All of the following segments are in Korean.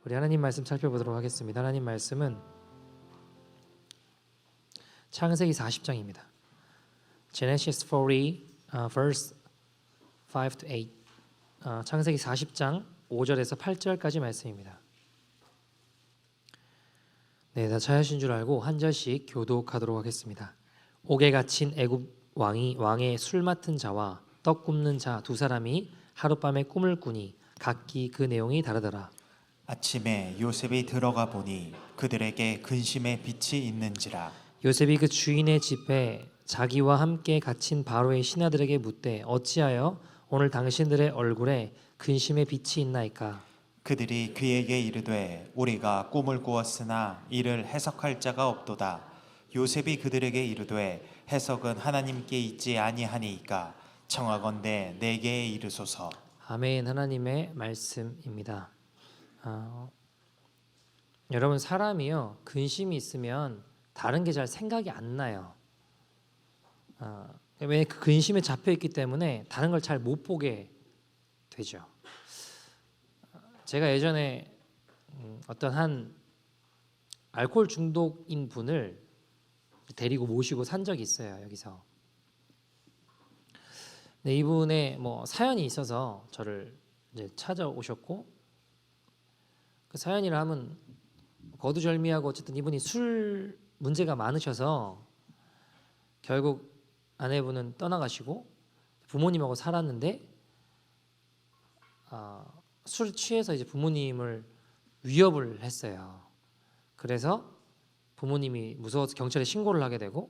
우리 하나님 말씀 살펴보도록 하겠습니다. 하나님 말씀은 창세기 40장입니다. Genesis 40, verse 5 to 8. 창세기 40장 5절에서 8절까지 말씀입니다. 네, 다 찾으신 줄 알고 한 절씩 교독하도록 하겠습니다. 옥에 갇힌 애굽 왕의 술 맡은 자와 떡 굽는 자 두 사람이 하룻밤에 꿈을 꾸니 각기 그 내용이 다르더라. 아침에 요셉이 들어가 보니 그들에게 근심의 빛이 있는지라. 요셉이 그 주인의 집에 자기와 함께 갇힌 바로의 신하들에게 묻되 어찌하여 오늘 당신들의 얼굴에 근심의 빛이 있나이까? 그들이 그에게 이르되 우리가 꿈을 꾸었으나 이를 해석할 자가 없도다. 요셉이 그들에게 이르되 해석은 하나님께 있지 아니하니이까 청하건대 내게 이르소서. 아멘. 하나님의 말씀입니다. 여러분, 사람이요 근심이 있으면 다른 게 잘 생각이 안 나요. 왜 그 근심에 잡혀 있기 때문에 다른 걸 잘 못 보게 되죠. 제가 예전에 어떤 한 알코올 중독인 분을 데리고 모시고 산 적이 있어요. 여기서. 네, 이분의 뭐 사연이 있어서 저를 이제 찾아오셨고, 그 사연이라 하면 거두절미하고 어쨌든 이분이 술 문제가 많으셔서 결국 아내분은 떠나가시고 부모님하고 살았는데 술 취해서 이제 부모님을 위협을 했어요. 그래서 부모님이 무서워서 경찰에 신고를 하게 되고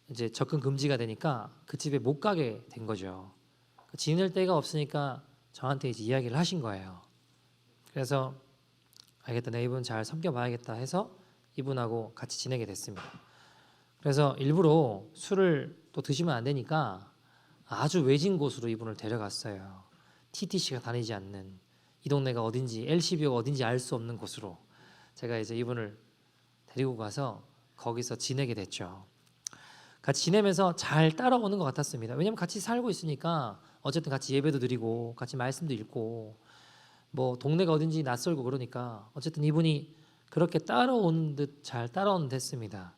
이제 접근 금지가 되니까 그 집에 못 가게 된 거죠. 지낼 데가 없으니까 저한테 이제 이야기를 하신 거예요. 그래서 알겠다, 내 이분 잘 섬겨봐야겠다 해서 이분하고 같이 지내게 됐습니다. 그래서 일부러 술을 또 드시면 안 되니까 아주 외진 곳으로 이분을 데려갔어요. TTC가 다니지 않는, 이 동네가 어딘지 LCB가 어딘지 알 수 없는 곳으로 제가 이제 이분을 데리고 가서 거기서 지내게 됐죠. 같이 지내면서 잘 따라오는 것 같았습니다. 왜냐하면 같이 살고 있으니까 어쨌든 같이 예배도 드리고 같이 말씀도 읽고 뭐 동네가 어딘지 낯설고 그러니까 어쨌든 이분이 그렇게 따라오는 듯 잘 따라오는 됐습니다.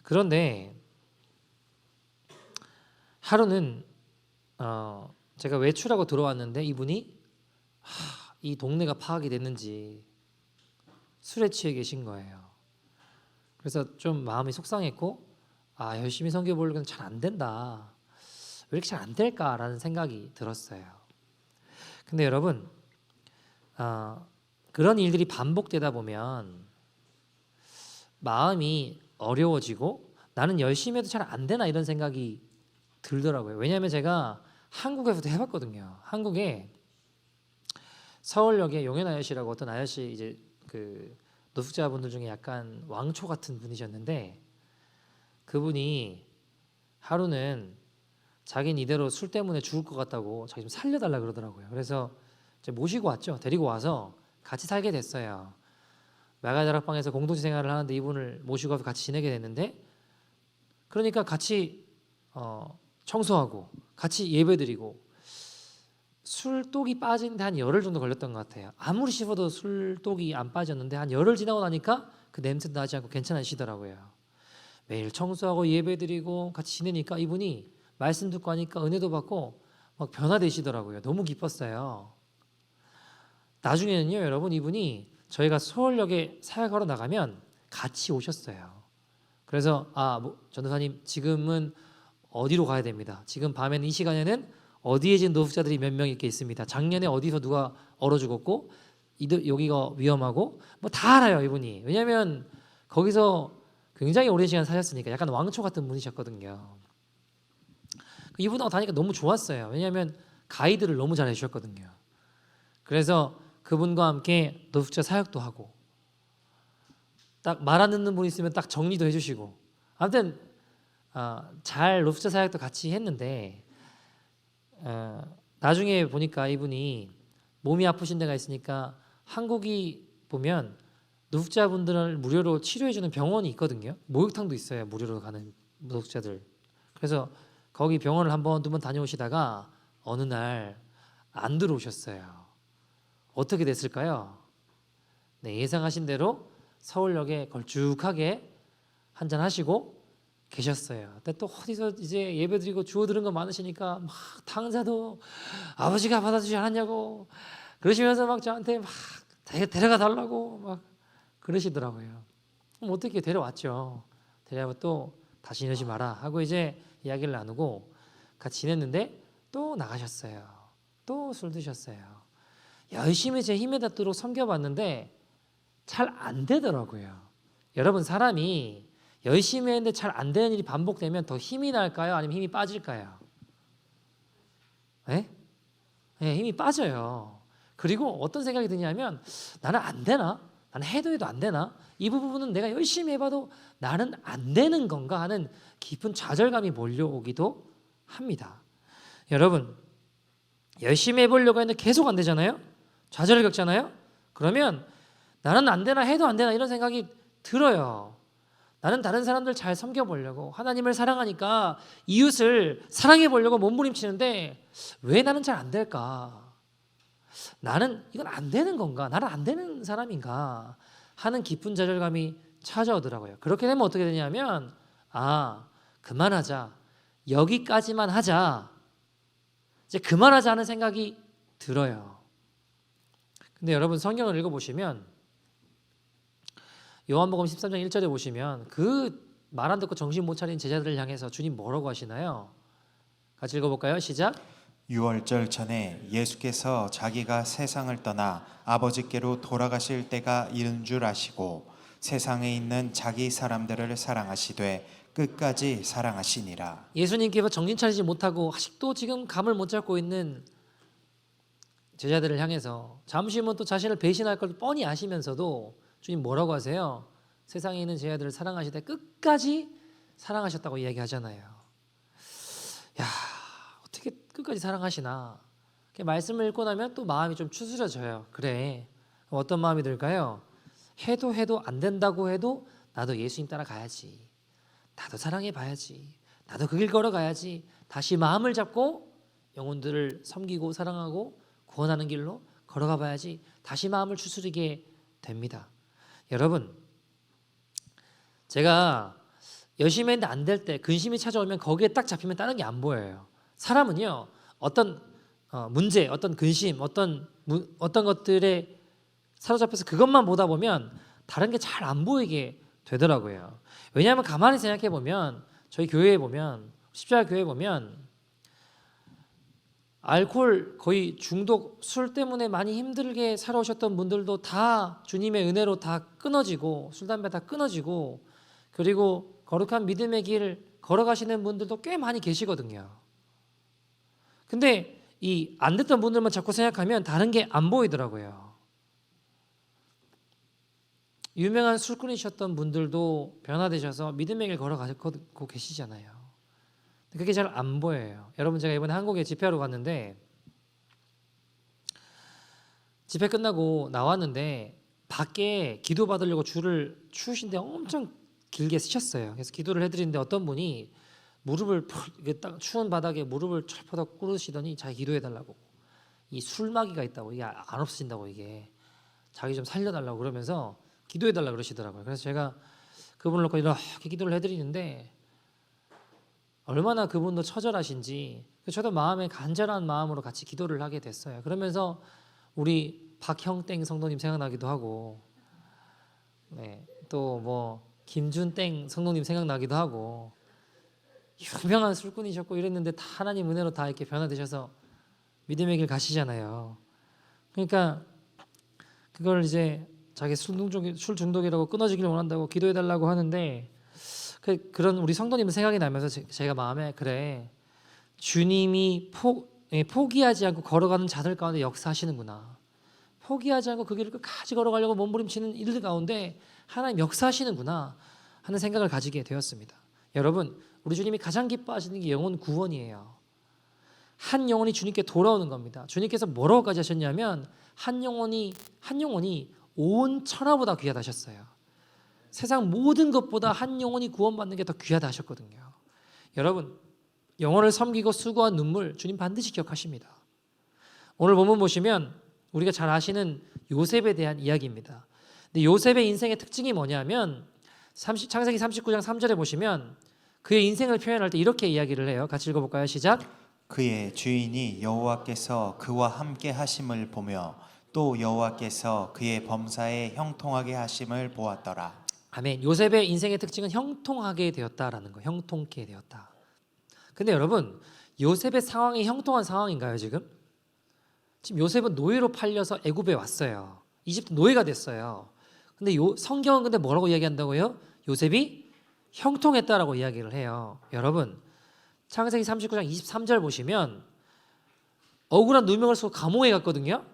그런데 하루는 제가 외출하고 들어왔는데 이분이 이 동네가 파악이 됐는지 술에 취해 계신 거예요. 그래서 좀 마음이 속상했고 열심히 섬겨 보려고 잘 안 된다. 왜 이렇게 잘 안 될까라는 생각이 들었어요. 근데 여러분, 그런 일들이 반복되다 보면 마음이 어려워지고 나는 열심히 해도 잘 안 되나 이런 생각이 들더라고요. 왜냐하면 제가 한국에서도 해봤거든요. 한국에 서울역에 용현 아저씨라고 어떤 아저씨, 이제 그 노숙자분들 중에 약간 왕초 같은 분이셨는데 그분이 하루는 자기는 이대로 술 때문에 죽을 것 같다고 자기 좀 살려달라 그러더라고요. 그래서 이제 모시고 왔죠. 데리고 와서 같이 살게 됐어요. 마가다락방에서 공동체 생활을 하는데 이분을 모시고 와서 같이 지내게 됐는데, 그러니까 같이 청소하고 같이 예배드리고 술독이 빠지는데 한 열흘 정도 걸렸던 것 같아요. 아무리 씹어도 술독이 안 빠졌는데 한 열흘 지나고 나니까 그 냄새도 나지 않고 괜찮으시더라고요. 매일 청소하고 예배드리고 같이 지내니까 이분이 말씀 듣고 하니까 은혜도 받고 막 변화되시더라고요. 너무 기뻤어요. 나중에는요, 여러분, 이분이 저희가 서울역에 사역하러 나가면 같이 오셨어요. 그래서 전도사님 지금은 어디로 가야 됩니다. 지금 밤에는 이 시간에는 어디에 지금 노숙자들이 몇 명 이렇게 있습니다. 작년에 어디서 누가 얼어 죽었고 여기가 위험하고 뭐 다 알아요, 이분이. 왜냐하면 거기서 굉장히 오랜 시간 사셨으니까. 약간 왕초 같은 분이셨거든요. 이분하고 다니까 너무 좋았어요. 왜냐하면 가이드를 너무 잘 해주셨거든요. 그래서 그분과 함께 노숙자 사역도 하고 딱 말 안 듣는 분 있으면 딱 정리도 해주시고, 아무튼 잘 노숙자 사역도 같이 했는데 나중에 보니까 이분이 몸이 아프신 데가 있으니까 한국이 보면 노숙자분들을 무료로 치료해주는 병원이 있거든요. 목욕탕도 있어요, 무료로 가는 노숙자들. 그래서 거기 병원을 한 번, 두 번 다녀오시다가 어느 날 안 들어오셨어요. 어떻게 됐을까요? 네, 예상하신 대로 서울역에 걸쭉하게 한잔 하시고 계셨어요. 근데 또 어디서 이제 예배드리고 주워 들은 거 많으시니까 막 당자도 아버지가 받아주지 않았냐고 그러시면서 막 저한테 막 데려가 달라고 막 그러시더라고요. 그럼 어떻게 데려왔죠. 데려와 또 다시 이러지 마라 하고 이제 이야기를 나누고 같이 지냈는데 또 나가셨어요. 또 술 드셨어요. 열심히 제 힘에 닿도록 섬겨봤는데 잘 안 되더라고요. 여러분 사람이 열심히 했는데 잘 안 되는 일이 반복되면 더 힘이 날까요? 아니면 힘이 빠질까요? 네? 네, 힘이 빠져요. 그리고 어떤 생각이 드냐면 나는 안 되나? 나는 해도 안 되나? 이 부분은 내가 열심히 해봐도 나는 안 되는 건가 하는 깊은 좌절감이 몰려오기도 합니다. 여러분 열심히 해보려고 했는데 계속 안 되잖아요. 좌절을 겪잖아요. 그러면 나는 안 되나 해도 안 되나 이런 생각이 들어요. 나는 다른 사람들 잘 섬겨보려고 하나님을 사랑하니까 이웃을 사랑해보려고 몸부림치는데 왜 나는 잘 안 될까? 나는 이건 안 되는 건가? 나는 안 되는 사람인가? 하는 깊은 좌절감이 찾아오더라고요. 그렇게 되면 어떻게 되냐면 그만하자. 여기까지만 하자. 이제 그만하자 하는 생각이 들어요. 근데 여러분 성경을 읽어보시면 요한복음 13장 1절에 보시면 그 말 안 듣고 정신 못 차린 제자들을 향해서 주님 뭐라고 하시나요? 같이 읽어볼까요? 시작. 유월절 전에 예수께서 자기가 세상을 떠나 아버지께로 돌아가실 때가 이른 줄 아시고 세상에 있는 자기 사람들을 사랑하시되 끝까지 사랑하시니라. 예수님께서 정신 차리지 못하고 아직도 지금 감을 못 잡고 있는 제자들을 향해서 잠시 후면 또 자신을 배신할 걸 뻔히 아시면서도 주님 뭐라고 하세요? 세상에 있는 제자들을 사랑하시되 끝까지 사랑하셨다고 이야기하잖아요. 야, 어떻게 끝까지 사랑하시나? 말씀을 읽고 나면 또 마음이 좀 추스려져요. 그래, 어떤 마음이 들까요? 해도 안 된다고 해도 나도 예수님 따라가야지. 나도 사랑해 봐야지. 나도 그 길 걸어가야지. 다시 마음을 잡고 영혼들을 섬기고 사랑하고 구원하는 길로 걸어가 봐야지. 다시 마음을 추스리게 됩니다. 여러분, 제가 열심히 했는데 안 될 때 근심이 찾아오면 거기에 딱 잡히면 다른 게 안 보여요. 사람은요, 어떤 문제, 어떤 근심, 어떤 것들에 사로잡혀서 그것만 보다 보면 다른 게 잘 안 보이게 되더라고요. 왜냐하면 가만히 생각해 보면 저희 교회에 보면 십자가 교회에 보면 알코올 거의 중독 술 때문에 많이 힘들게 살아오셨던 분들도 다 주님의 은혜로 다 끊어지고 술 담배 다 끊어지고 그리고 거룩한 믿음의 길 걸어가시는 분들도 꽤 많이 계시거든요. 근데 이 안 됐던 분들만 자꾸 생각하면 다른 게 안 보이더라고요. 유명한 술꾼이셨던 분들도 변화되셔서 믿음의 길 걸어가고 계시잖아요. 그게 잘 안 보여요. 여러분 제가 이번에 한국에 집회하러 갔는데 집회 끝나고 나왔는데 밖에 기도 받으려고 줄을 추우신데 엄청 길게 쓰셨어요. 그래서 기도를 해드리는데 어떤 분이 무릎을 딱 추운 바닥에 무릎을 철퍼덕 꿇으시더니 자기 기도해달라고 이 술마귀가 있다고 이게 안 없어진다고 이게 자기 좀 살려달라고 그러면서 기도해달라고 그러시더라고요. 그래서 제가 그분을 놓고 이렇게 기도를 해드리는데 얼마나 그분도 처절하신지 저도 마음에 간절한 마음으로 같이 기도를 하게 됐어요. 그러면서 우리 박형땡 성도님 생각나기도 하고 네, 또 뭐 김준땡 성도님 생각나기도 하고 유명한 술꾼이셨고 이랬는데 다 하나님 은혜로 다 이렇게 변화되셔서 믿음의 길 가시잖아요. 그러니까 그걸 이제 자기 술 중독이라고 끊어지기를 원한다고 기도해달라고 하는데 그런 우리 성도님 생각이 나면서 제가 마음에 그래 주님이 포기하지 않고 걸어가는 자들 가운데 역사하시는구나. 포기하지 않고 그 길을 끝까지 걸어가려고 몸부림치는 이들 가운데 하나님 역사하시는구나 하는 생각을 가지게 되었습니다. 여러분 우리 주님이 가장 기뻐하시는 게 영혼 구원이에요. 한 영혼이 주님께 돌아오는 겁니다. 주님께서 뭐라고까지 하셨냐면 한 영혼이 온 천하보다 귀하다 하셨어요. 세상 모든 것보다 한 영혼이 구원받는 게 더 귀하다 하셨거든요. 여러분 영혼을 섬기고 수고한 눈물 주님 반드시 기억하십니다. 오늘 본문 보시면 우리가 잘 아시는 요셉에 대한 이야기입니다. 근데 요셉의 인생의 특징이 뭐냐면 창세기 39장 3절에 보시면 그의 인생을 표현할 때 이렇게 이야기를 해요. 같이 읽어볼까요? 시작. 그의 주인이 여호와께서 그와 함께 하심을 보며 또 여호와께서 그의 범사에 형통하게 하심을 보았더라. 아멘. 요셉의 인생의 특징은 형통하게 되었다라는 거. 형통케 되었다. 근데 여러분, 요셉의 상황이 형통한 상황인가요, 지금? 지금 요셉은 노예로 팔려서 애굽에 왔어요. 이집트 노예가 됐어요. 근데 성경은 근데 뭐라고 이야기한다고요? 요셉이 형통했다라고 이야기를 해요. 여러분, 창세기 39장 23절 보시면 억울한 누명을 쓰고 감옥에 갔거든요.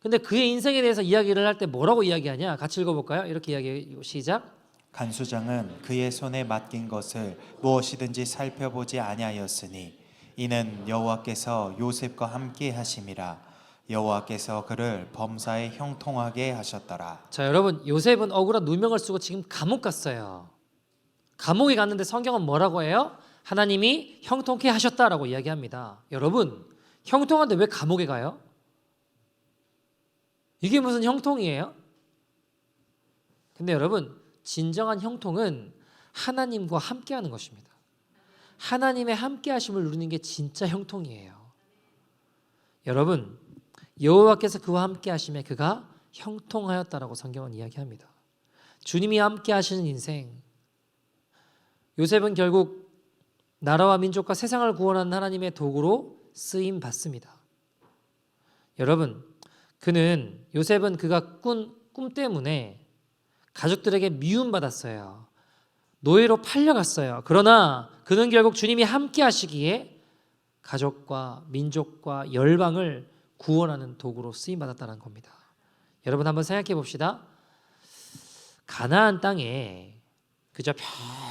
근데 그의 인생에 대해서 이야기를 할 때 뭐라고 이야기하냐? 같이 읽어볼까요? 이렇게 이야기해요. 시작. 간수장은 그의 손에 맡긴 것을 무엇이든지 살펴보지 아니하였으니 이는 여호와께서 요셉과 함께 하심이라. 여호와께서 그를 범사에 형통하게 하셨더라. 자, 여러분, 요셉은 억울한 누명을 쓰고 지금 감옥 갔어요. 감옥에 갔는데 성경은 뭐라고 해요? 하나님이 형통케 하셨다라고 이야기합니다. 여러분, 형통한데 왜 감옥에 가요? 이게 무슨 형통이에요? 근데 여러분, 진정한 형통은 하나님과 함께하는 것입니다. 하나님의 함께하심을 누리는 게 진짜 형통이에요. 여러분, 여호와께서 그와 함께하심에 그가 형통하였다라고 성경은 이야기합니다. 주님이 함께하시는 인생. 요셉은 결국 나라와 민족과 세상을 구원하는 하나님의 도구로 쓰임 받습니다. 여러분, 요셉은 그가 꾼 꿈 때문에 가족들에게 미움받았어요. 노예로 팔려갔어요. 그러나 그는 결국 주님이 함께 하시기에 가족과 민족과 열방을 구원하는 도구로 쓰임받았다는 겁니다. 여러분 한번 생각해 봅시다. 가나안 땅에 그저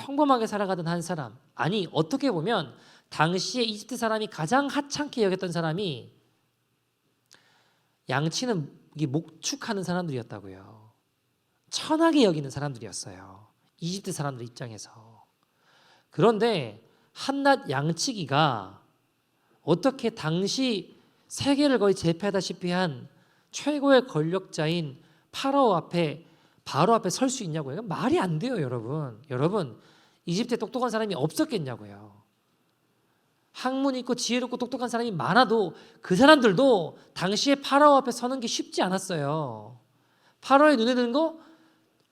평범하게 살아가던 한 사람, 아니 어떻게 보면 당시에 이집트 사람이 가장 하찮게 여겼던 사람이 양치는 목축하는 사람들이었다고요. 천하게 여기는 사람들이었어요. 이집트 사람들 입장에서. 그런데 한낱 양치기가 어떻게 당시 세계를 거의 제패하다시피 한 최고의 권력자인 바로 앞에 설 수 있냐고요? 말이 안 돼요, 여러분. 여러분, 이집트에 똑똑한 사람이 없었겠냐고요. 학문 있고 지혜롭고 똑똑한 사람이 많아도 그 사람들도 당시에 파라오 앞에 서는 게 쉽지 않았어요. 파라오의 눈에 드는 거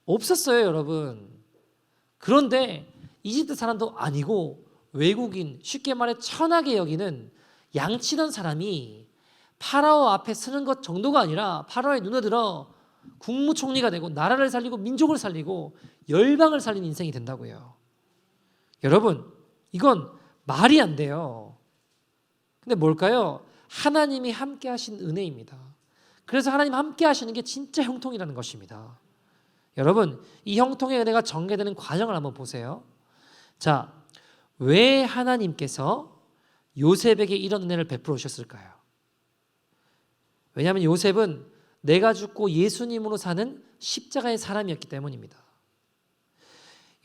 없었어요, 여러분. 그런데 이집트 사람도 아니고 외국인, 쉽게 말해 천하게 여기는 양치던 사람이 파라오 앞에 서는 것 정도가 아니라 파라오의 눈에 들어 국무총리가 되고 나라를 살리고 민족을 살리고 열방을 살리는 인생이 된다고요. 여러분, 이건 말이 안 돼요. 근데 뭘까요? 하나님이 함께 하신 은혜입니다. 그래서 하나님 함께 하시는 게 진짜 형통이라는 것입니다. 여러분, 이 형통의 은혜가 전개되는 과정을 한번 보세요. 자, 왜 하나님께서 요셉에게 이런 은혜를 베풀어 주셨을까요? 왜냐하면 요셉은 내가 죽고 예수님으로 사는 십자가의 사람이었기 때문입니다.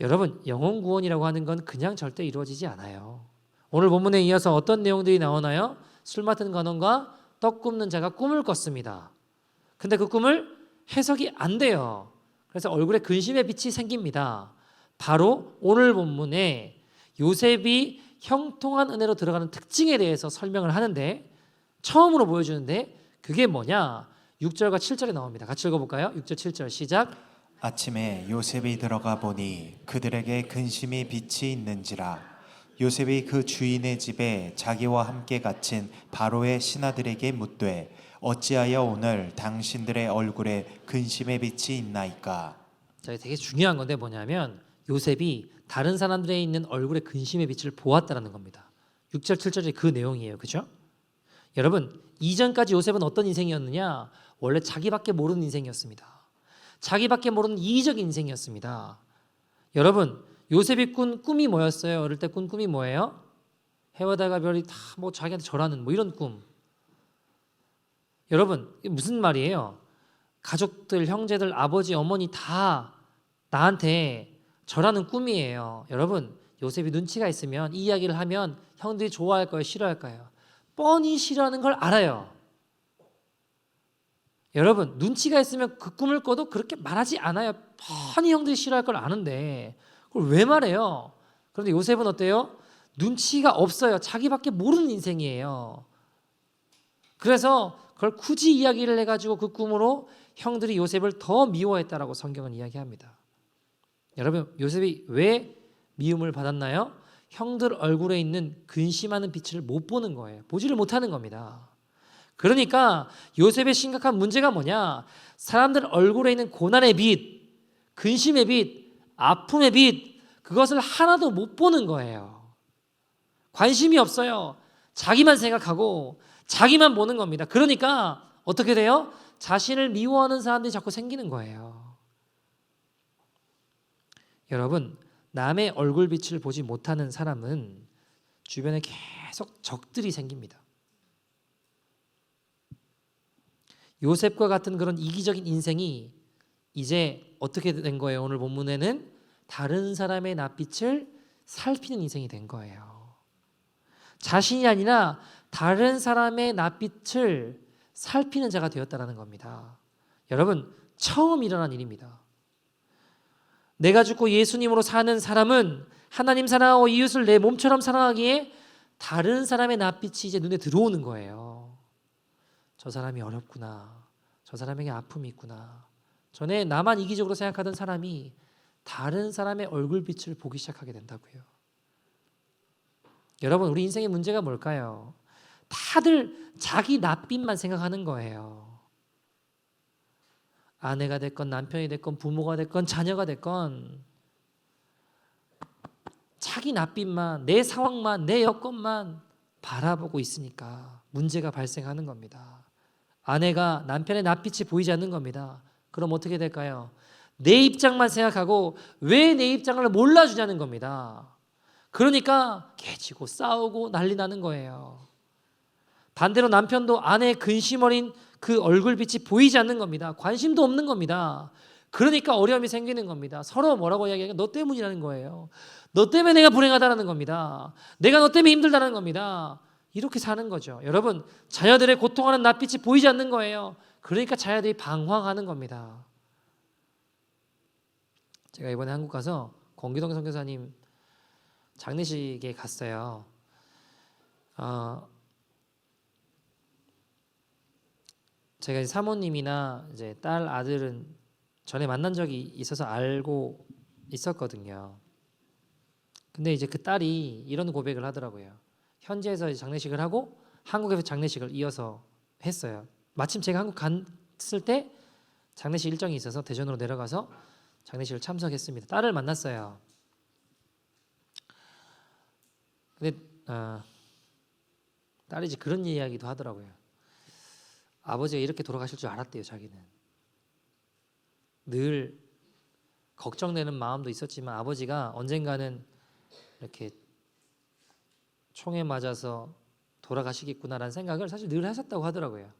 여러분, 영혼 구원이라고 하는 건 그냥 절대 이루어지지 않아요. 오늘 본문에 이어서 어떤 내용들이 나오나요? 술 맡은 관원과 떡 굽는 자가 꿈을 꿨습니다. 근데 그 꿈을 해석이 안 돼요. 그래서 얼굴에 근심의 빛이 생깁니다. 바로 오늘 본문에 요셉이 형통한 은혜로 들어가는 특징에 대해서 설명을 하는데 처음으로 보여주는데 그게 뭐냐? 6절과 7절에 나옵니다. 같이 읽어볼까요? 6절 7절 시작. 아침에 요셉이 들어가 보니 그들에게 근심의 빛이 있는지라. 요셉이 그 주인의 집에 자기와 함께 갇힌 바로의 신하들에게 묻되 어찌하여 오늘 당신들의 얼굴에 근심의 빛이 있나이까. 자, 되게 중요한 건데 뭐냐면 요셉이 다른 사람들에 있는 얼굴에 근심의 빛을 보았다라는 겁니다. 6절 7절이 그 내용이에요. 그죠? 여러분, 이전까지 요셉은 어떤 인생이었느냐? 원래 자기밖에 모르는 인생이었습니다. 자기밖에 모르는 이기적인 인생이었습니다. 여러분, 요셉이 꾼 꿈이 뭐였어요? 어릴 때 꾼 꿈이 뭐예요? 해와 달과 별이 다 뭐 자기한테 절하는 뭐 이런 꿈. 여러분, 이게 무슨 말이에요? 가족들, 형제들, 아버지, 어머니 다 나한테 절하는 꿈이에요. 여러분, 요셉이 눈치가 있으면 이 이야기를 하면 형들이 좋아할까요? 싫어할까요? 뻔히 싫어하는 걸 알아요. 여러분 눈치가 있으면 그 꿈을 꿔도 그렇게 말하지 않아요. 뻔히 형들이 싫어할 걸 아는데 그걸 왜 말해요? 그런데 요셉은 어때요? 눈치가 없어요. 자기밖에 모르는 인생이에요. 그래서 그걸 굳이 이야기를 해가지고 그 꿈으로 형들이 요셉을 더 미워했다라고 성경은 이야기합니다. 여러분 요셉이 왜 미움을 받았나요? 형들 얼굴에 있는 근심하는 빛을 못 보는 거예요. 보지를 못하는 겁니다. 그러니까 요셉의 심각한 문제가 뭐냐? 사람들 얼굴에 있는 고난의 빛, 근심의 빛, 아픔의 빛, 그것을 하나도 못 보는 거예요. 관심이 없어요. 자기만 생각하고 자기만 보는 겁니다. 그러니까 어떻게 돼요? 자신을 미워하는 사람들이 자꾸 생기는 거예요. 여러분, 남의 얼굴빛을 보지 못하는 사람은 주변에 계속 적들이 생깁니다. 요셉과 같은 그런 이기적인 인생이 이제 어떻게 된 거예요? 오늘 본문에는 다른 사람의 낯빛을 살피는 인생이 된 거예요. 자신이 아니라 다른 사람의 낯빛을 살피는 자가 되었다는 겁니다. 여러분, 처음 일어난 일입니다. 내가 죽고 예수님으로 사는 사람은 하나님 사랑하고 이웃을 내 몸처럼 사랑하기에 다른 사람의 낯빛이 이제 눈에 들어오는 거예요. 저 사람이 어렵구나. 저 사람에게 아픔이 있구나. 전에 나만 이기적으로 생각하던 사람이 다른 사람의 얼굴빛을 보기 시작하게 된다고요. 여러분, 우리 인생의 문제가 뭘까요? 다들 자기 낯빛만 생각하는 거예요. 아내가 됐건 남편이 됐건 부모가 됐건 자녀가 됐건 자기 낯빛만, 내 상황만, 내 여건만 바라보고 있으니까 문제가 발생하는 겁니다. 아내가 남편의 낯빛이 보이지 않는 겁니다. 그럼 어떻게 될까요? 내 입장만 생각하고 왜 내 입장을 몰라주냐는 겁니다. 그러니까 개지고 싸우고 난리 나는 거예요. 반대로 남편도 아내의 근심 어린 그 얼굴빛이 보이지 않는 겁니다. 관심도 없는 겁니다. 그러니까 어려움이 생기는 겁니다. 서로 뭐라고 이야기하니까 너 때문이라는 거예요. 너 때문에 내가 불행하다는 겁니다. 내가 너 때문에 힘들다는 겁니다. 이렇게 사는 거죠. 여러분, 자녀들의 고통하는 낯빛이 보이지 않는 거예요. 그러니까 자녀들이 방황하는 겁니다. 제가 이번에 한국 가서 권기동 선교사님 장례식에 갔어요. 제가 이제 사모님이나 이제 딸 아들은 전에 만난 적이 있어서 알고 있었거든요. 근데 이제 그 딸이 이런 고백을 하더라고요. 현지에서 이제 장례식을 하고 한국에서 장례식을 이어서 했어요. 마침 제가 한국 갔을 때 장례식 일정이 있어서 대전으로 내려가서 장례식을 참석했습니다. 딸을 만났어요. 근데 딸이 이제 그런 이야기도 하더라고요. 아버지가 이렇게 돌아가실 줄 알았대요. 자기는 늘 걱정되는 마음도 있었지만 아버지가 언젠가는 이렇게 총에 맞아서 돌아가시겠구나라는 생각을 사실 늘 하셨다고 하더라고요.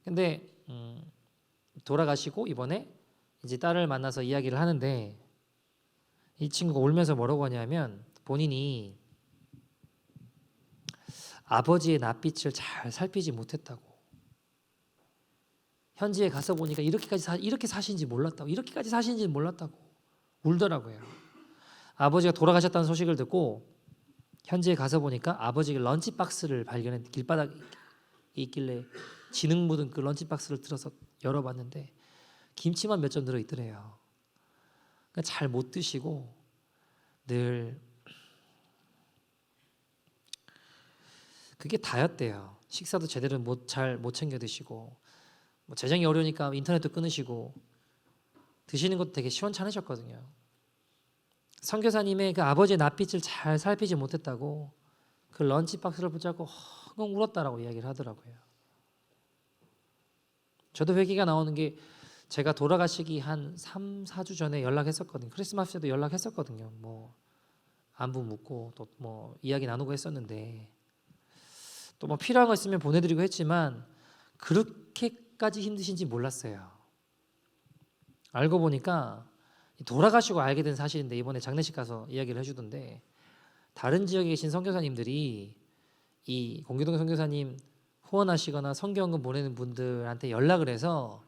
근데 돌아가시고 이번에 이제 딸을 만나서 이야기를 하는데 이 친구가 울면서 뭐라고 하냐면 본인이 아버지의 낯빛을 잘 살피지 못했다고. 현지에 가서 보니까 이렇게 사신지 몰랐다고. 이렇게까지 사신지 몰랐다고 울더라고요. 아버지가 돌아가셨다는 소식을 듣고 현지에 가서 보니까 아버지가 런치박스를 발견했는데 길바닥에 있길래 진흙 묻은 그 런치박스를 들어서 열어봤는데 김치만 몇 점 들어있더래요. 그러니까 잘 못 드시고 늘 그게 다였대요. 식사도 제대로 잘 못 챙겨 드시고 뭐 재정이 어려우니까 인터넷도 끊으시고 드시는 것도 되게 시원찮으셨거든요. 선교사님의 그 아버지의 낯빛을 잘 살피지 못했다고 그 런치박스를 붙잡고 헝헝 울었다라고 이야기를 하더라고요. 저도 회개가 나오는 게 제가 돌아가시기 한 3, 4주 전에 연락했었거든요. 크리스마스 때도 연락했었거든요. 뭐 안부 묻고 또 뭐 이야기 나누고 했었는데 또 뭐 필요한 거 있으면 보내드리고 했지만 그렇게까지 힘드신지 몰랐어요. 알고 보니까 돌아가시고 알게 된 사실인데 이번에 장례식 가서 이야기를 해주던데 다른 지역에 계신 선교사님들이 이 공교동 선교사님 후원하시거나 성경금 보내는 분들한테 연락을 해서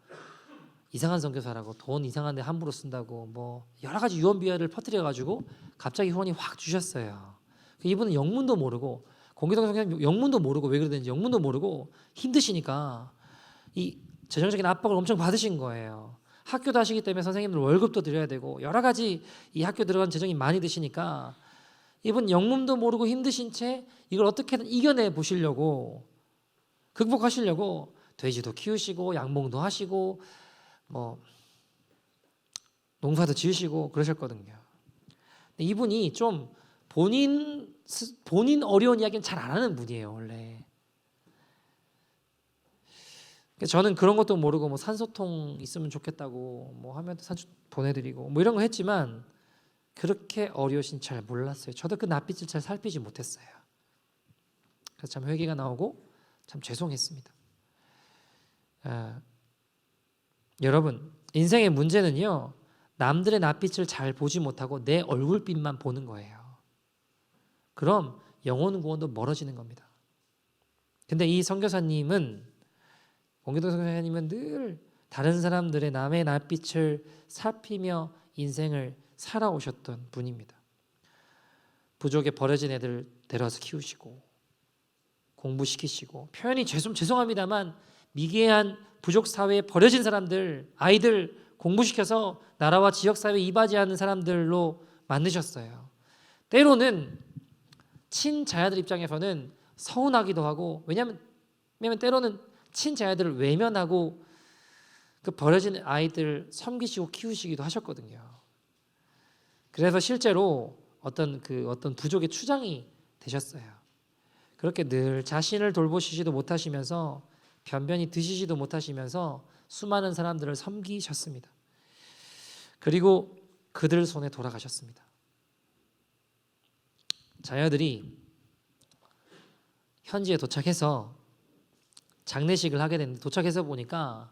이상한 선교사라고 돈 이상한데 함부로 쓴다고 뭐 여러 가지 유언비어를 퍼뜨려 가지고 갑자기 후원이 확 주셨어요. 이분은 영문도 모르고 공기동 선교사님 영문도 모르고 왜 그러는지 영문도 모르고 힘드시니까 이 재정적인 압박을 엄청 받으신 거예요. 학교도 하시기 때문에 선생님들 월급도 드려야 되고 여러 가지 이 학교 들어간 재정이 많이 드시니까 이분 영문도 모르고 힘드신 채 이걸 어떻게든 이겨내 보시려고 극복하시려고 돼지도 키우시고 양봉도 하시고 뭐 농사도 지으시고 그러셨거든요. 근데 이분이 좀 본인 어려운 이야기는 잘 안 하는 분이에요 원래. 저는 그런 것도 모르고 뭐 산소통 있으면 좋겠다고 뭐 하면 산소 보내드리고 뭐 이런 거 했지만 그렇게 어려우신 잘 몰랐어요. 저도 그 낯빛을 잘 살피지 못했어요. 그래서 참 회개가 나오고 참 죄송했습니다. 여러분 인생의 문제는요 남들의 낯빛을 잘 보지 못하고 내 얼굴빛만 보는 거예요. 그럼 영혼 구원도 멀어지는 겁니다. 근데 이 선교사님은 공기동 선교사님은 늘 다른 사람들의 남의 낯빛을 살피며 인생을 살아오셨던 분입니다. 부족에 버려진 애들 데려와서 키우시고 공부시키시고 표현이 죄송합니다만 미개한 부족 사회에 버려진 사람들 아이들 공부시켜서 나라와 지역사회에 이바지하는 사람들로 만드셨어요. 때로는 친자야들 입장에서는 서운하기도 하고 왜냐하면 때로는 친자야들을 외면하고 그 버려진 아이들 섬기시고 키우시기도 하셨거든요. 그래서 실제로 어떤 부족의 추장이 되셨어요. 그렇게 늘 자신을 돌보시지도 못하시면서 변변히 드시지도 못하시면서 수많은 사람들을 섬기셨습니다. 그리고 그들 손에 돌아가셨습니다. 자녀들이 현지에 도착해서 장례식을 하게 됐는데 도착해서 보니까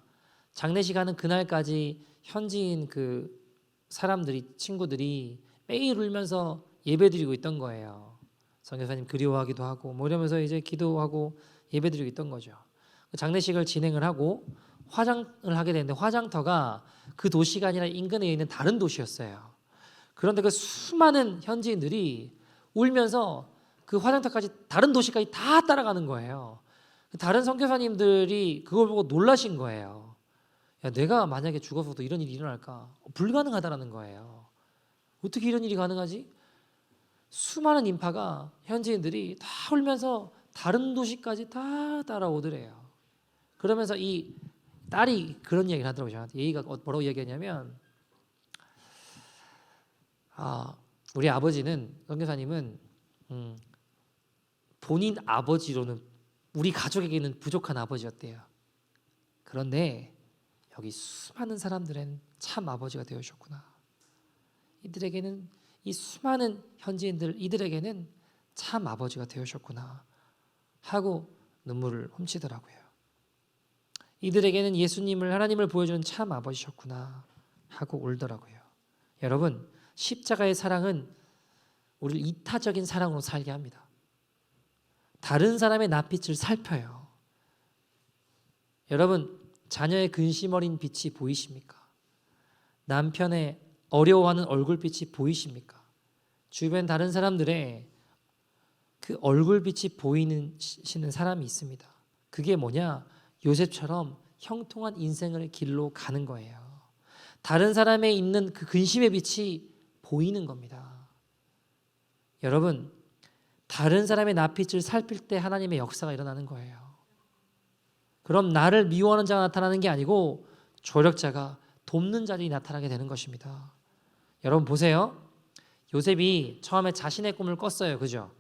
장례식 하는 그날까지 현지인 그 사람들이 친구들이 매일 울면서 예배드리고 있던 거예요. 선교사님 그리워하기도 하고 뭐 이러면서 이제 기도하고 예배드리고 있던 거죠. 장례식을 진행을 하고 화장을 하게 됐는데 화장터가 그 도시가 아니라 인근에 있는 다른 도시였어요. 그런데 그 수많은 현지인들이 울면서 그 화장터까지 다른 도시까지 다 따라가는 거예요. 다른 선교사님들이 그걸 보고 놀라신 거예요. 야, 내가 만약에 죽어서도 이런 일이 일어날까? 불가능하다라는 거예요. 어떻게 이런 일이 가능하지? 수많은 인파가 현지인들이 다 울면서 다른 도시까지 다 따라오더래요. 그러면서 이 딸이 그런 얘기를 하더라고요. 저한테 얘기가 뭐라고 얘기했냐면 우리 아버지는 선교사님은 본인 아버지로는 우리 가족에게는 부족한 아버지였대요. 그런데 여기 수많은 사람들은 참 아버지가 되어주셨구나. 이들에게는 이 수많은 현지인들 이들에게는 참 아버지가 되어주셨구나 하고 눈물을 훔치더라고요. 이들에게는 예수님을 하나님을 보여주는 참 아버지셨구나 하고 울더라고요. 여러분 십자가의 사랑은 우리를 이타적인 사랑으로 살게 합니다. 다른 사람의 낯빛을 살펴요. 여러분 자녀의 근심 어린 빛이 보이십니까? 남편의 어려워하는 얼굴빛이 보이십니까? 주변 다른 사람들의 그 얼굴빛이 보이시는 사람이 있습니다. 그게 뭐냐? 요셉처럼 형통한 인생을 길로 가는 거예요. 다른 사람에 있는 그 근심의 빛이 보이는 겁니다. 여러분 다른 사람의 낯빛을 살필 때 하나님의 역사가 일어나는 거예요. 그럼 나를 미워하는 자가 나타나는 게 아니고 조력자가 돕는 자들이 나타나게 되는 것입니다. 여러분 보세요. 요셉이 처음에 자신의 꿈을 꿨어요. 그죠?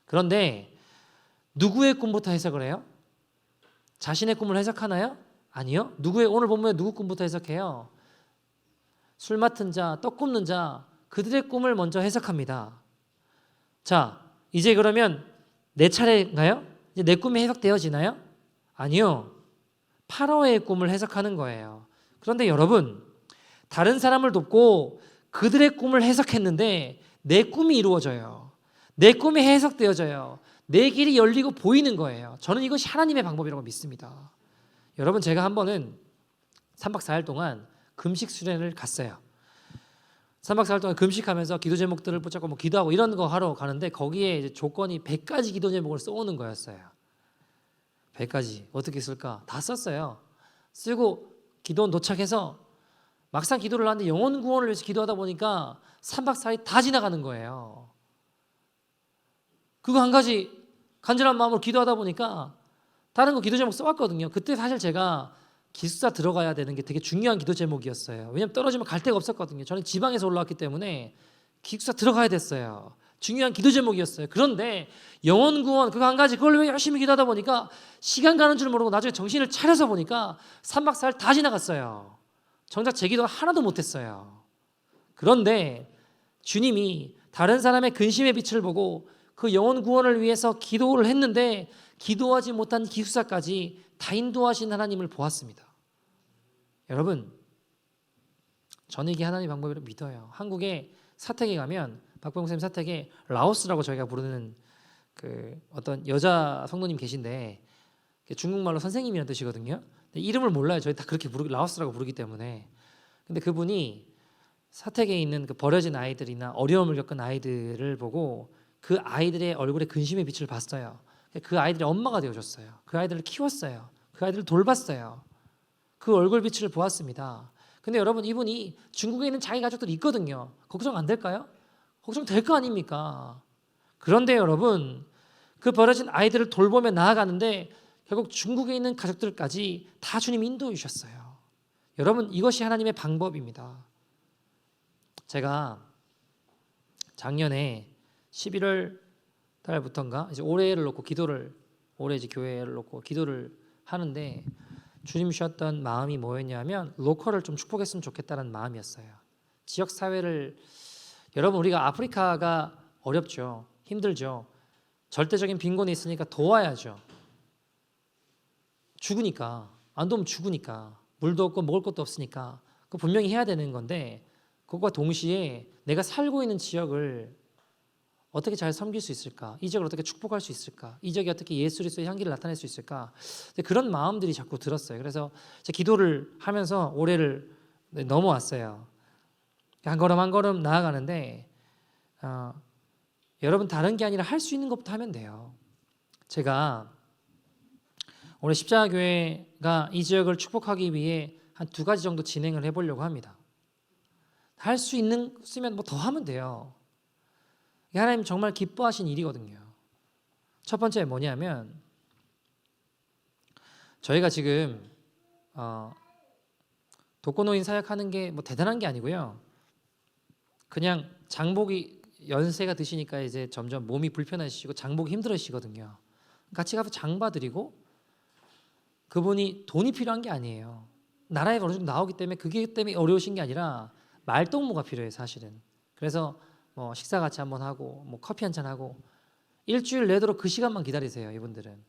그런데 누구의 꿈부터 해석을 해요? 자신의 꿈을 해석하나요? 아니요. 오늘 본문에 누구 꿈부터 해석해요? 술 맡은 자, 떡 굽는 자, 그들의 꿈을 먼저 해석합니다. 자, 이제 그러면 내 차례인가요? 이제 내 꿈이 해석되어지나요? 아니요. 파라오의 꿈을 해석하는 거예요. 그런데 여러분, 다른 사람을 돕고 그들의 꿈을 해석했는데 내 꿈이 이루어져요. 내 꿈이 해석되어져요. 내 길이 열리고 보이는 거예요. 저는 이것이 하나님의 방법이라고 믿습니다. 여러분, 제가 한 번은 3박 4일 동안 금식 수련을 갔어요. 3박 4일 동안 금식하면서 기도 제목들을 붙잡고 뭐 기도하고 이런 거 하러 가는데 거기에 이제 조건이 100가지 기도 제목을 써오는 거였어요. 100가지 어떻게 쓸까? 다 썼어요. 쓰고 기도원 도착해서 막상 기도를 하는데 영혼 구원을 위해서 기도하다 보니까 3박 4일 다 지나가는 거예요. 그거 한 가지 간절한 마음으로 기도하다 보니까 다른 거 기도 제목 써왔거든요. 그때 사실 제가 기숙사 들어가야 되는 게 되게 중요한 기도 제목이었어요. 왜냐하면 떨어지면 갈 데가 없었거든요. 저는 지방에서 올라왔기 때문에 기숙사 들어가야 됐어요. 중요한 기도 제목이었어요. 그런데 영혼 구원 그거 한 가지 그걸 왜 열심히 기도하다 보니까 시간 가는 줄 모르고 나중에 정신을 차려서 보니까 3박 4일 다 지나갔어요. 정작 제 기도 하나도 못했어요. 그런데 주님이 다른 사람의 근심의 빛을 보고 그 영혼 구원을 위해서 기도를 했는데 기도하지 못한 기숙사까지 다 인도하신 하나님을 보았습니다. 여러분, 저는 이게 하나님의 방법이라고 믿어요. 한국에 사택에 가면 박병호 선생님 사택에 라오스라고 저희가 부르는 그 어떤 여자 성도님 계신데 중국말로 선생님이라는 뜻이거든요. 근데 이름을 몰라요. 저희 다 그렇게 라오스라고 부르기 때문에. 근데 그분이 사택에 있는 그 버려진 아이들이나 어려움을 겪은 아이들을 보고 그 아이들의 얼굴에 근심의 빛을 봤어요. 그 아이들의 엄마가 되어줬어요. 그 아이들을 키웠어요. 그 아이들을 돌봤어요. 그 얼굴 빛을 보았습니다. 근데 여러분, 이분이 중국에 있는 자기 가족들이 있거든요. 걱정 안 될까요? 걱정될 거 아닙니까? 그런데 여러분, 그 버려진 아이들을 돌보며 나아가는데 결국 중국에 있는 가족들까지 다 주님이 인도해 주셨어요. 여러분, 이것이 하나님의 방법입니다. 제가 작년에 11월 달부터인가 이제 올해를 놓고 올해 이제 교회를 놓고 기도를 하는데 주님 주셨던 마음이 뭐였냐면 로컬을 좀 축복했으면 좋겠다는 마음이었어요. 지역 사회를 여러분, 우리가 아프리카가 어렵죠. 힘들죠. 절대적인 빈곤이 있으니까 도와야죠. 죽으니까. 안 도우면 죽으니까. 물도 없고 먹을 것도 없으니까. 그거 분명히 해야 되는 건데 그것과 동시에 내가 살고 있는 지역을 어떻게 잘 섬길 수 있을까? 이 지역을 어떻게 축복할 수 있을까? 이 지역이 어떻게 예수 그리스도의 향기를 나타낼 수 있을까? 그런 마음들이 자꾸 들었어요. 그래서 기도를 하면서 올해를 넘어왔어요. 한 걸음 한 걸음 나아가는데 여러분, 다른 게 아니라 할 수 있는 것부터 하면 돼요. 제가 올해 십자가교회가 이 지역을 축복하기 위해 한 2가지 정도 진행을 해보려고 합니다. 할 수 있으면 뭐 더 하면 돼요. 하나님 정말 기뻐하신 일이거든요. 첫 번째 뭐냐면 저희가 지금 독거노인 사역하는 게 뭐 대단한 게 아니고요. 그냥 장복이 연세가 드시니까 이제 점점 몸이 불편하시고 장복이 힘들으시거든요. 같이 가서 장 봐드리고 그분이 돈이 필요한 게 아니에요. 나라에 어느 정도 나오기 때문에 그게 때문에 어려우신 게 아니라 말동무가 필요해요, 사실은. 그래서 뭐 식사 같이 한번 하고 뭐 커피 한잔 하고 일주일 내도록 그 시간만 기다리세요, 이분들은.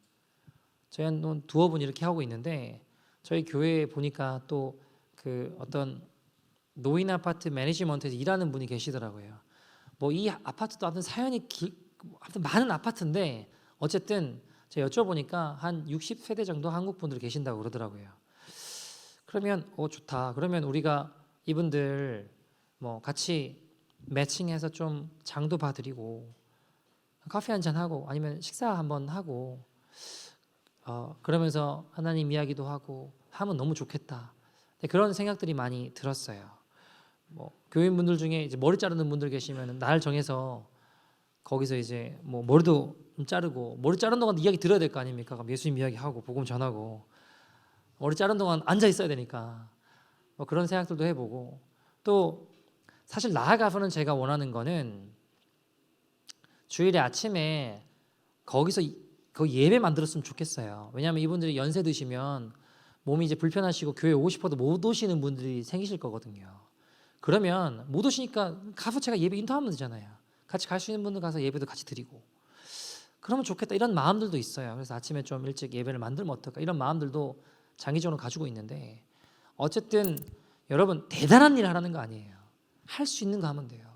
저희 한 두어 분 이렇게 하고 있는데 저희 교회에 보니까 또 그 어떤 노인 아파트 매니지먼트에서 일하는 분이 계시더라고요. 뭐 이 아파트도 아무튼 사연이 아무튼 많은 아파트인데 어쨌든 제가 여쭤보니까 한 60세대 정도 한국 분들 계신다고 그러더라고요. 그러면 좋다. 그러면 우리가 이분들 뭐 같이 매칭해서 좀 장도 봐드리고 커피 한잔 하고 아니면 식사 한번 하고 그러면서 하나님 이야기도 하고 하면 너무 좋겠다. 그런 생각들이 많이 들었어요. 뭐 교인분들 중에 이제 머리 자르는 분들 계시면 날 정해서 거기서 이제 뭐 머리도 좀 자르고 머리 자른 동안 이야기 들어야 될 거 아닙니까? 그럼 예수님 이야기하고 복음 전하고 머리 자른 동안 앉아 있어야 되니까 뭐 그런 생각들도 해보고 또 사실 나아가서는 제가 원하는 거는 주일에 아침에 거기서 그 예배 만들었으면 좋겠어요. 왜냐하면 이분들이 연세 드시면 몸이 이제 불편하시고 교회 오고 싶어도 못 오시는 분들이 생기실 거거든요. 그러면 못 오시니까 가서 제가 예배 인도하면 되잖아요. 같이 갈 수 있는 분들 가서 예배도 같이 드리고 그러면 좋겠다 이런 마음들도 있어요. 그래서 아침에 좀 일찍 예배를 만들면 어떨까 이런 마음들도 장기적으로 가지고 있는데 어쨌든 여러분 대단한 일 하라는 거 아니에요. 할 수 있는 거 하면 돼요.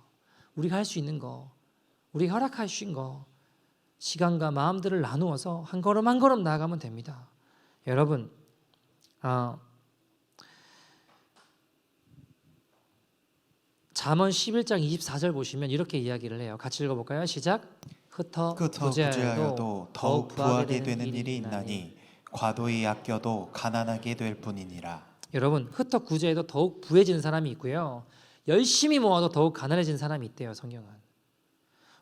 우리가 할 수 있는 거, 우리가 허락하신 거 시간과 마음들을 나누어서 한 걸음 한 걸음 나아가면 됩니다. 여러분, 잠언 11장 24절 보시면 이렇게 이야기를 해요. 같이 읽어볼까요? 시작. 흩어 부재하여도 더욱 부하게 되는 일이 있나니 과도히 아껴도 가난하게 될 뿐이니라. 여러분, 흩어 구제해도 더욱 부해지는 사람이 있고요, 열심히 모아도 더욱 가난해진 사람이 있대요. 성경은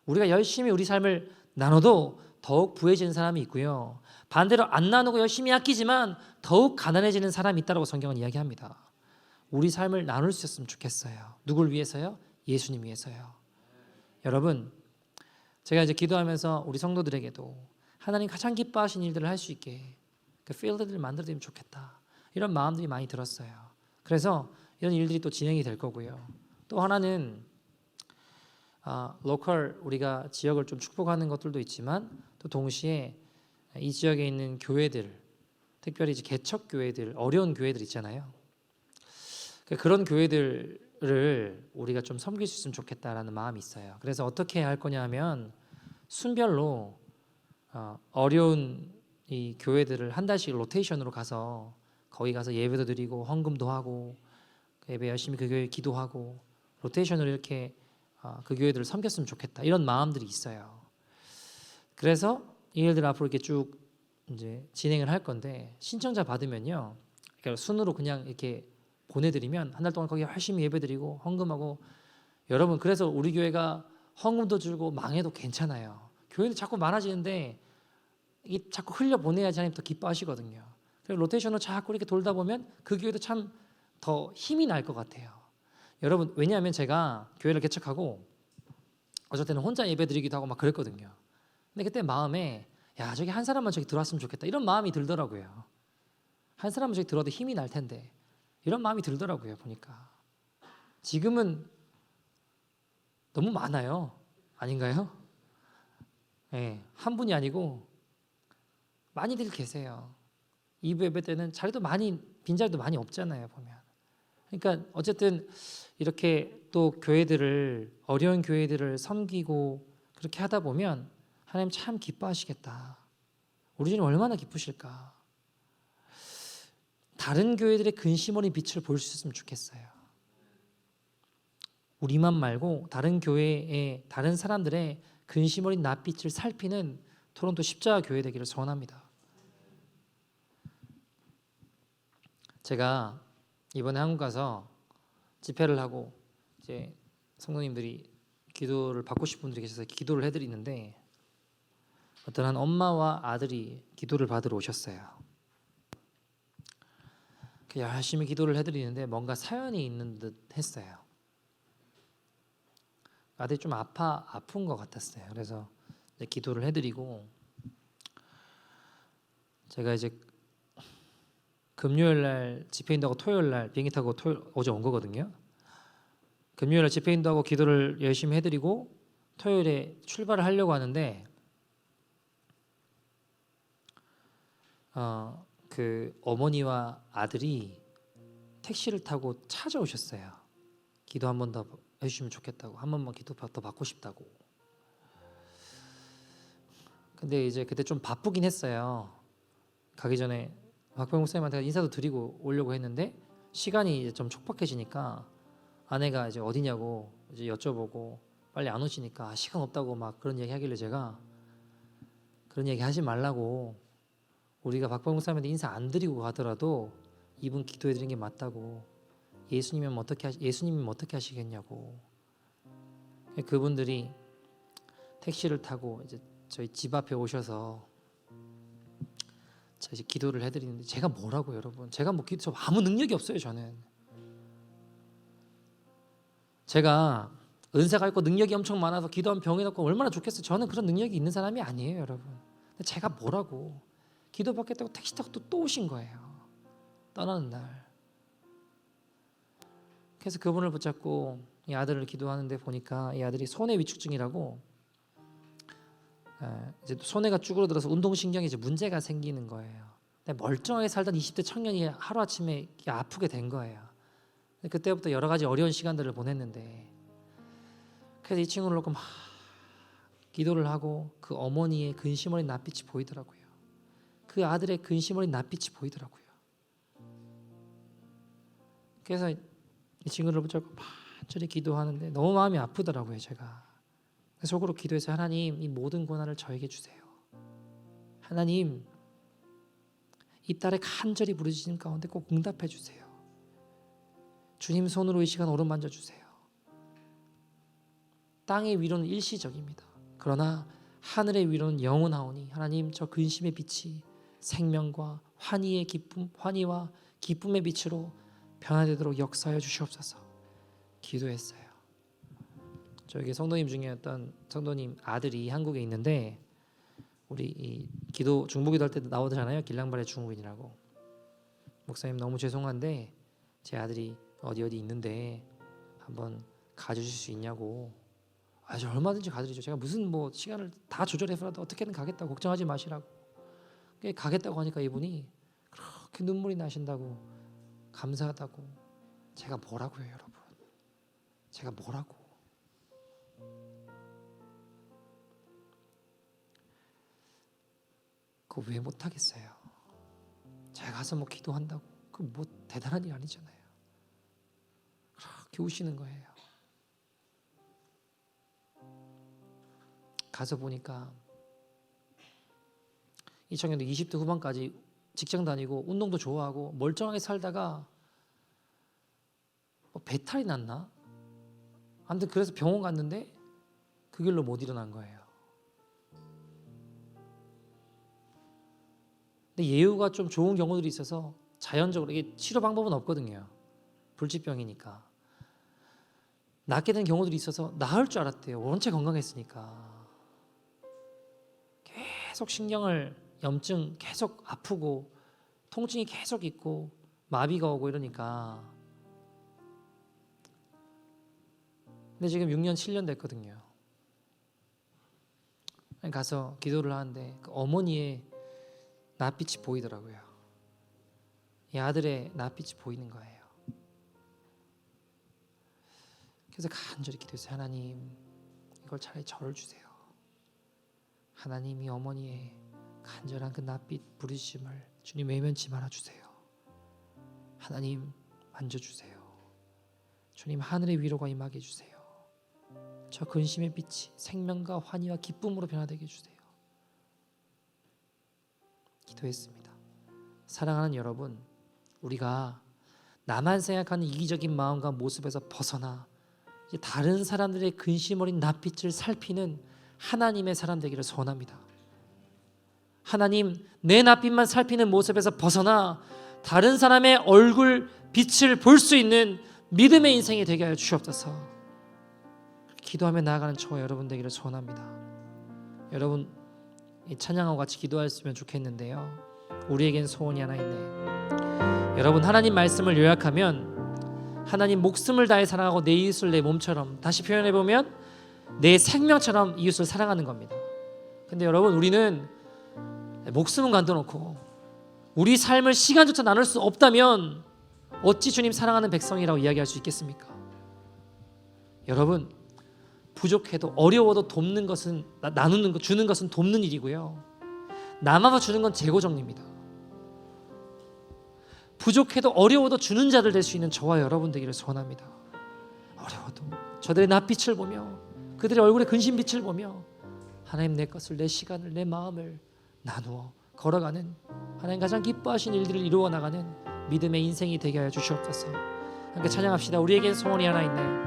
우리가 열심히 우리 삶을 나눠도 더욱 부해지는 사람이 있고요, 반대로 안 나누고 열심히 아끼지만 더욱 가난해지는 사람이 있다고 성경은 이야기합니다. 우리 삶을 나눌 수 있었으면 좋겠어요. 누굴 위해서요? 예수님 위해서요. 여러분, 제가 이제 기도하면서 우리 성도들에게도 하나님 가장 기뻐하신 일들을 할 수 있게 그 필드들을 만들어드리면 좋겠다, 이런 마음들이 많이 들었어요. 그래서 이런 일들이 또 진행이 될 거고요. 또 하나는 로컬, 우리가 지역을 좀 축복하는 것들도 있지만 또 동시에 이 지역에 있는 교회들, 특별히 이제 개척 교회들, 어려운 교회들 있잖아요. 그런 교회들을 우리가 좀 섬길 수 있으면 좋겠다라는 마음이 있어요. 그래서 어떻게 할 거냐 하면 순별로 어려운 이 교회들을 한 달씩 로테이션으로 가서 거기 가서 예배도 드리고 헌금도 하고 예배 열심히 그 교회 기도하고 로테이션으로 이렇게 그 교회들을 섬겼으면 좋겠다, 이런 마음들이 있어요. 그래서 이 일들 앞으로 이렇게 쭉 이제 진행을 할 건데, 신청자 받으면요, 그러니까 순으로 그냥 이렇게 보내드리면 한 달 동안 거기 열심히 예배드리고 헌금하고, 여러분 그래서 우리 교회가 헌금도 줄고 망해도 괜찮아요. 교회는 자꾸 많아지는데 이 자꾸 흘려 보내야지 하나님 더 기뻐하시거든요. 그래서 로테이션으로 자꾸 이렇게 돌다 보면 그 교회도 참 더 힘이 날 것 같아요. 여러분, 왜냐하면 제가 교회를 개척하고 어쩔 때는 혼자 예배드리기도 하고 막 그랬거든요. 근데 그때 마음에 야, 저기 한 사람만 저기 들어왔으면 좋겠다, 이런 마음이 들더라고요. 한 사람만 저기 들어와도 힘이 날 텐데, 이런 마음이 들더라고요. 보니까 지금은 너무 많아요. 아닌가요? 네, 한 분이 아니고 많이들 계세요. 2부 예배 때는 자리도 많이, 빈자리도 많이 없잖아요. 보면. 그러니까 어쨌든 이렇게 또 교회들을, 어려운 교회들을 섬기고 그렇게 하다 보면 하나님 참 기뻐하시겠다, 우리 주님 얼마나 기쁘실까. 다른 교회들의 근심 어린 빛을 볼 수 있으면 좋겠어요. 우리만 말고 다른 교회의 다른 사람들의 근심 어린 낯빛을 살피는 토론토 십자가 교회 되기를 소원합니다. 제가 이번에 한국 가서 집회를 하고 이제 성도님들이 기도를 받고 싶은 분들이 계셔서 기도를 해드리는데, 어떤 한 엄마와 아들이 기도를 받으러 오셨어요. 열심히 기도를 해드리는데 뭔가 사연이 있는 듯 했어요. 아들이 좀 아픈 것 같았어요. 그래서 이제 기도를 해드리고, 제가 이제 금요일 날 집회인도 하고 토요일 날 비행기 타고 어제 온 거거든요. 금요일 날 집회인도 하고 기도를 열심히 해드리고 토요일에 출발을 하려고 하는데 그 어머니와 아들이 택시를 타고 찾아오셨어요. 기도 한 번 더 해주시면 좋겠다고, 한 번만 기도 더 받고 싶다고. 근데 이제 그때 좀 바쁘긴 했어요. 가기 전에 박병욱 목사님한테 인사도 드리고 오려고 했는데 시간이 이제 좀 촉박해지니까 아내가 이제 어디냐고 이제 여쭤보고 빨리 안 오시니까 시간 없다고 막 그런 얘기 하길래, 제가 그런 얘기 하지 말라고, 우리가 박병욱 목사님한테 인사 안 드리고 가더라도 이분 기도해 드리는 게 맞다고, 예수님이면 어떻게 하시겠냐고. 그분들이 택시를 타고 이제 저희 집 앞에 오셔서 제가 이제 기도를 해드리는데, 제가 뭐라고, 여러분, 제가 뭐 저 아무 능력이 없어요. 저는 제가 은사가 있고 능력이 엄청 많아서 기도하면 병이 낫고 얼마나 좋겠어요. 저는 그런 능력이 있는 사람이 아니에요, 여러분. 근데 제가 뭐라고, 기도 받겠다고 택시 타고 또 오신 거예요, 떠나는 날. 그래서 그분을 붙잡고 이 아들을 기도하는데 보니까 이 아들이 손해 위축증이라고, 이제 손해가 쭈그러들어서 운동신경에 이제 문제가 생기는 거예요. 근데 멀쩡하게 살던 20대 청년이 하루아침에 아프게 된 거예요. 그때부터 여러 가지 어려운 시간들을 보냈는데, 그래서 이 친구를 놓고 막 기도를 하고 그 어머니의 근심 어린 낯빛이 보이더라고요. 그 아들의 근심 어린 낯빛이 보이더라고요. 그래서 이 친구를 붙잡고 반절히 기도하는데 너무 마음이 아프더라고요. 제가 속으로 기도해서 하나님, 이 모든 고난을 저에게 주세요. 하나님, 이 딸의 간절히 부르짖음 가운데 꼭 응답해 주세요. 주님 손으로 이 시간 오른만져 주세요. 땅의 위로는 일시적입니다. 그러나 하늘의 위로는 영원하오니 하나님, 저 근심의 빛이 생명과 환희와 기쁨의 빛으로 변화되도록 역사하여 주시옵소서. 기도했어요. 저에게 성도님 중에 어떤 성도님 아들이 한국에 있는데, 우리 이 기도 중보기도 할 때 나오잖아요. 길랑발의 중국인이라고. 목사님 너무 죄송한데 제 아들이 어디 있는데 한번 가주실 수 있냐고. 저 얼마든지 가드리죠. 제가 무슨 뭐 시간을 다 조절해서라도 어떻게든 가겠다고, 걱정하지 마시라고. 가겠다고 하니까 이분이 그렇게 눈물이 나신다고, 감사하다고. 제가 뭐라고요, 여러분? 제가 뭐라고? 그거 왜 못하겠어요? 제가 가서 뭐 기도한다고 그 뭐 대단한 일 아니잖아요. 그렇게 우시는 거예요. 가서 보니까 이 청년도 20대 후반까지 직장 다니고 운동도 좋아하고 멀쩡하게 살다가 뭐 배탈이 났나? 아무튼 그래서 병원 갔는데 그 길로 못 일어난 거예요. 근데 예후가 좀 좋은 경우들이 있어서 자연적으로, 이게 치료 방법은 없거든요. 불치병이니까. 낫게 된 경우들이 있어서 나을 줄 알았대요. 원체 건강했으니까. 계속 염증 계속 아프고 통증이 계속 있고 마비가 오고 이러니까. 근데 지금 6년 7년 됐거든요. 가서 기도를 하는데 그 어머니의 낯빛이 보이더라고요. 이 아들의 낯빛이 보이는 거예요. 그래서 간절히 기도했어요. 하나님, 이걸 차라리 저를 주세요. 하나님, 이 어머니의 간절한 그 낯빛 부르심을 주님 외면치 말아주세요. 하나님, 만져주세요. 주님, 하늘의 위로가 임하게 해주세요. 저 근심의 빛이 생명과 환희와 기쁨으로 변화되게 해주세요. 기도했습니다. 사랑하는 여러분, 우리가 나만 생각하는 이기적인 마음과 모습에서 벗어나 이제 다른 사람들의 근심 어린 낯빛을 살피는 하나님의 사람 되기를 소원합니다. 하나님, 내 낯빛만 살피는 모습에서 벗어나 다른 사람의 얼굴 빛을 볼 수 있는 믿음의 인생이 되게 하여 주시옵소서. 기도하며 나아가는 저와 여러분 되기를 소원합니다. 여러분, 이 찬양하고 같이 기도했으면 좋겠는데요. 우리에겐 소원이 하나 있네. 여러분, 하나님 말씀을 요약하면 하나님 목숨을 다해 사랑하고 내 이웃을 내 몸처럼, 다시 표현해보면 내 생명처럼 이웃을 사랑하는 겁니다. 근데 여러분, 우리는 목숨은 간둬놓고 우리 삶을 시간조차 나눌 수 없다면 어찌 주님 사랑하는 백성이라고 이야기할 수 있겠습니까? 여러분, 부족해도 어려워도 돕는 것은, 나누는 것, 주는 것은 돕는 일이고요. 남아서 주는 건 재고 정리입니다. 부족해도 어려워도 주는 자들 될 수 있는 저와 여러분 되기를 소원합니다. 어려워도 저들의 낯빛을 보며 그들의 얼굴의 근심빛을 보며 하나님, 내 것을, 내 시간을, 내 마음을 나누어 걸어가는 하나님 가장 기뻐하신 일들을 이루어 나가는 믿음의 인생이 되게 하여 주시옵소서. 함께 찬양합시다. 우리에겐 소원이 하나 있네.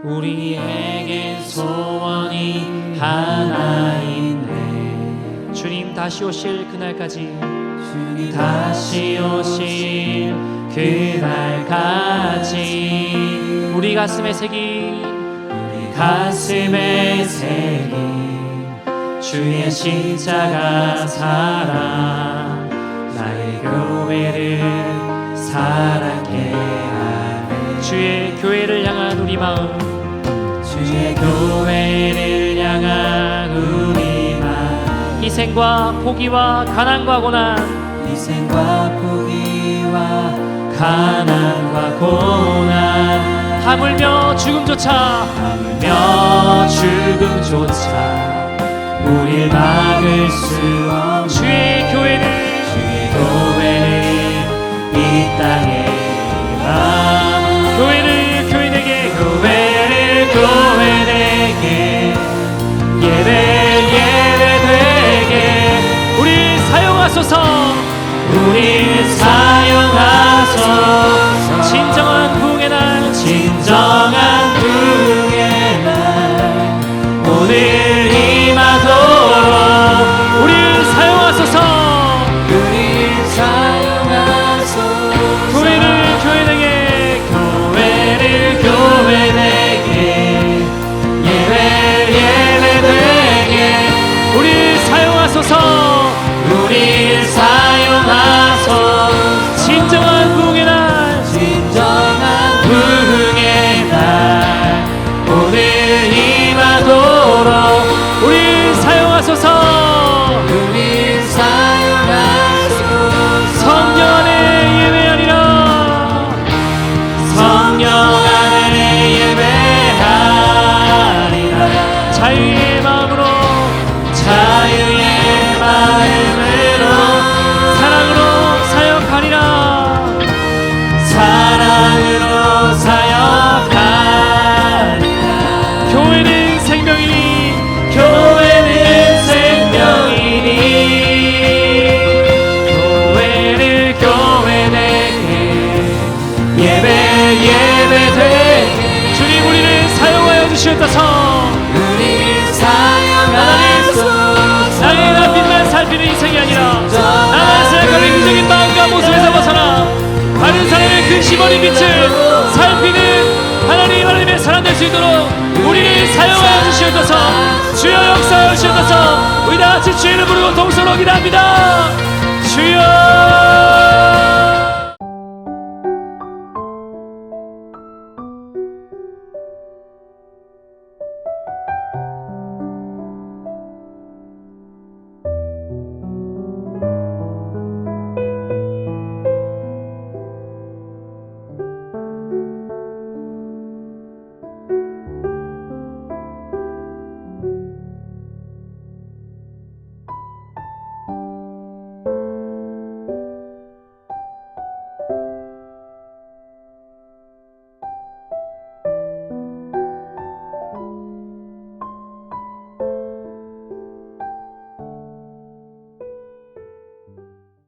우리에겐 소원이 하나 있네. 주님 다시 오실 그날까지, 주님 다시 오실 그날까지 우리 가슴에 새긴 주의 십자가 사랑, 나의 교회를 사랑케 하네. 주의 교회를 향한 우리 마음, 주의 교회를 향한 우리 마음. 희생과 포기와 가난과 고난, 희생과 포기와 가난과 고난 하물며 죽음조차 우릴 막을 수 없는 주의 교회를 이 땅에 교회되게 예배되게 우릴 사용하소서 진정한 부흥의 날 오늘 임하도록 우릴 사용하소서 교회를 교회되게 예배되게 우릴 사용하소서 진정한 부흥의 날 오늘 임하도록 우릴 사용하소서 성령 안에 예배하리라 자유의 마음으로 사랑으로 사역하리라 교회는 생명이니 주님 우리를 사용하여 주시옵소서 나의 앞빛만 살피는 인생이 아니라 나만 생각하는 이기적인 마음과 모습에서 벗어나 다른 사람의 근심 어린 빛을 살피는 하나님의 사람 될 수 있도록 우리를 사용하여 주시옵소서 주여 역사하여 주시옵소서 우리 다같이 주의 이름 부르고 동서로 기도합니다 주여